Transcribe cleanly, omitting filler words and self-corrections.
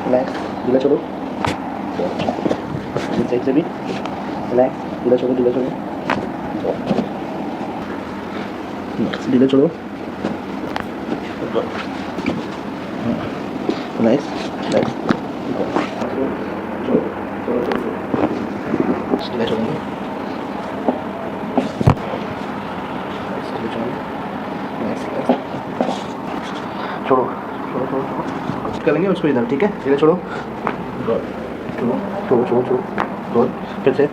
relax, ढीला छोड़ो, इस साइड से भी रिलैक्स, ढीला छोड़ो, ढीला छोड़ो, ढीला छोड़ो, रिलैक्स, रिलैक्स, ढीला छोड़ो, छोड़ो, छोड़ो, छोड़ो, छोड़ो, करेंगे उसको इधर, ठीक है, ढीला छोड़ो, छोड़ो, छोड़ो, छोड़ो, छोड़ो, फिर से